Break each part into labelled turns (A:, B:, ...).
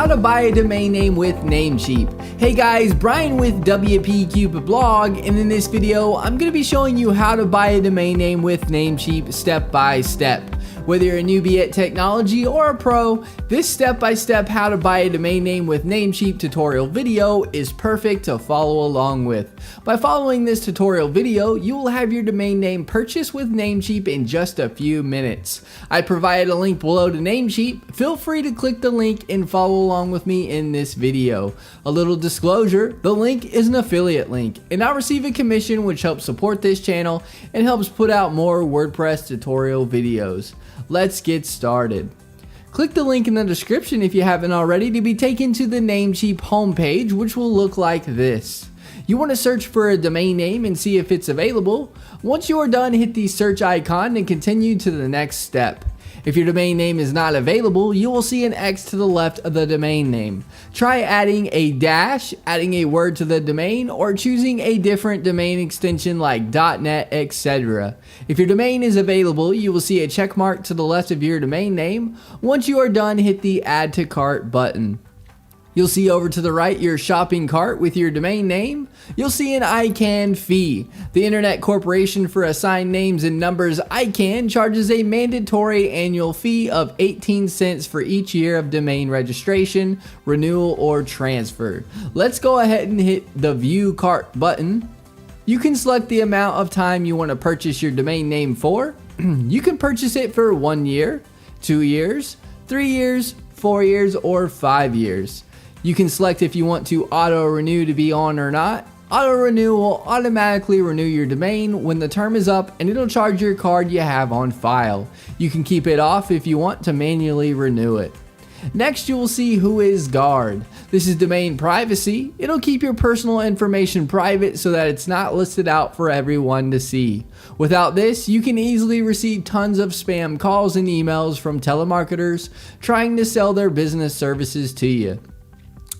A: how to buy a domain name with Namecheap. Hey guys, Brian with WP Blog, and in this video I'm going to be showing you how to buy a domain name with Namecheap step by step. Whether you're a newbie at technology or a pro, this step-by-step how to buy a domain name with Namecheap tutorial video is perfect to follow along with. By following this tutorial video, you will have your domain name purchased with Namecheap in just a few minutes. I provided a link below to Namecheap. Feel free to click the link and follow along with me in this video. A little disclosure, the link is an affiliate link, and I'll receive a commission which helps support this channel and helps put out more WordPress tutorial videos. Let's get started. Click the link in the description if you haven't already to be taken to the Namecheap homepage, which will look like this. You want to search for a domain name and see if it's available. Once you are done, hit the search icon and continue to the next step. If your domain name is not available, you will see an X to the left of the domain name. Try adding a dash, adding a word to the domain, or choosing a different domain extension like .net, etc. If your domain is available, you will see a check mark to the left of your domain name. Once you are done, hit the Add to Cart button. You'll see over to the right your shopping cart with your domain name. You'll see an ICANN fee. The Internet Corporation for Assigned Names and Numbers, ICANN, charges a mandatory annual fee of 18 cents for each year of domain registration, renewal, or transfer. Let's go ahead and hit the View Cart button. You can select the amount of time you want to purchase your domain name for. You can purchase it for 1 year, 2 years, 3 years, 4 years, or 5 years. You can select if you want to auto-renew to be on or not. Auto-renew will automatically renew your domain when the term is up, and it'll charge your card you have on file. You can keep it off if you want to manually renew it. Next, you will see WhoisGuard. This is domain privacy. It'll keep your personal information private so that it's not listed out for everyone to see. Without this, you can easily receive tons of spam calls and emails from telemarketers trying to sell their business services to you.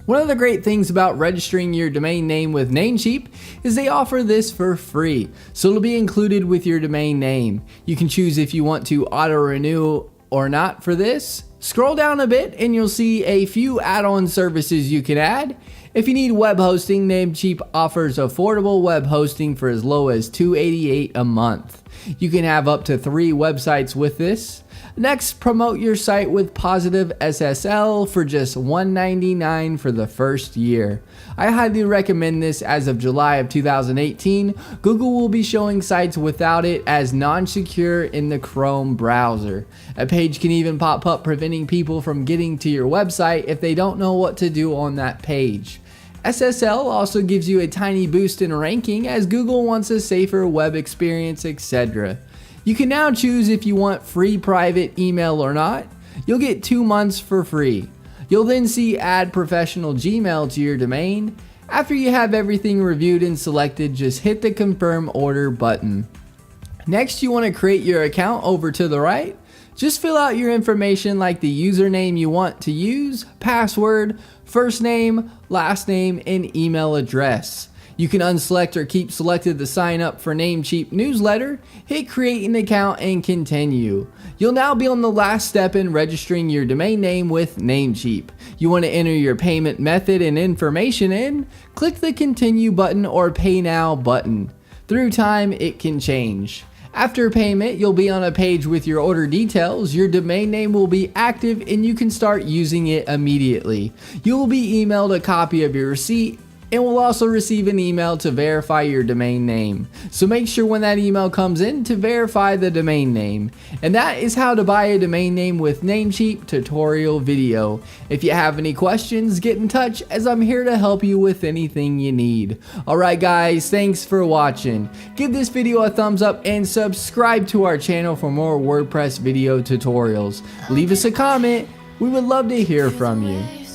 A: One of the great things about registering your domain name with Namecheap is they offer this for free, so it'll be included with your domain name. You can choose if you want to auto-renew or not for this. Scroll down a bit and you'll see a few add-on services you can add. If you need web hosting, Namecheap offers affordable web hosting for as low as $288 a month. You can have up to 3 websites with this. Next, promote your site with positive SSL for just $1.99 for the first year. I highly recommend this. As of July of 2018, Google will be showing sites without it as non-secure in the Chrome browser. A page can even pop up preventing people from getting to your website if they don't know what to do on that page. SSL also gives you a tiny boost in ranking as Google wants a safer web experience, etc. You can now choose if you want free private email or not. You'll get 2 months for free. You'll then see Add Professional Gmail to your domain. After you have everything reviewed and selected, just hit the Confirm Order button. Next, you want to create your account over to the right. Just fill out your information like the username you want to use, password, first name, last name, and email address. You can unselect or keep selected to sign up for Namecheap newsletter, hit create an account, and continue. You'll now be on the last step in registering your domain name with Namecheap. You want to enter your payment method and information in, click the continue button or pay now button. Through time, it can change. After payment, you'll be on a page with your order details. Your domain name will be active and you can start using it immediately. You will be emailed a copy of your receipt and will also receive an email to verify your domain name. So make sure when that email comes in to verify the domain name. And that is how to buy a domain name with Namecheap tutorial video. If you have any questions, get in touch as I'm here to help you with anything you need. Alright guys, thanks for watching. Give this video a thumbs up and subscribe to our channel for more WordPress video tutorials. Leave us a comment. We would love to hear from you.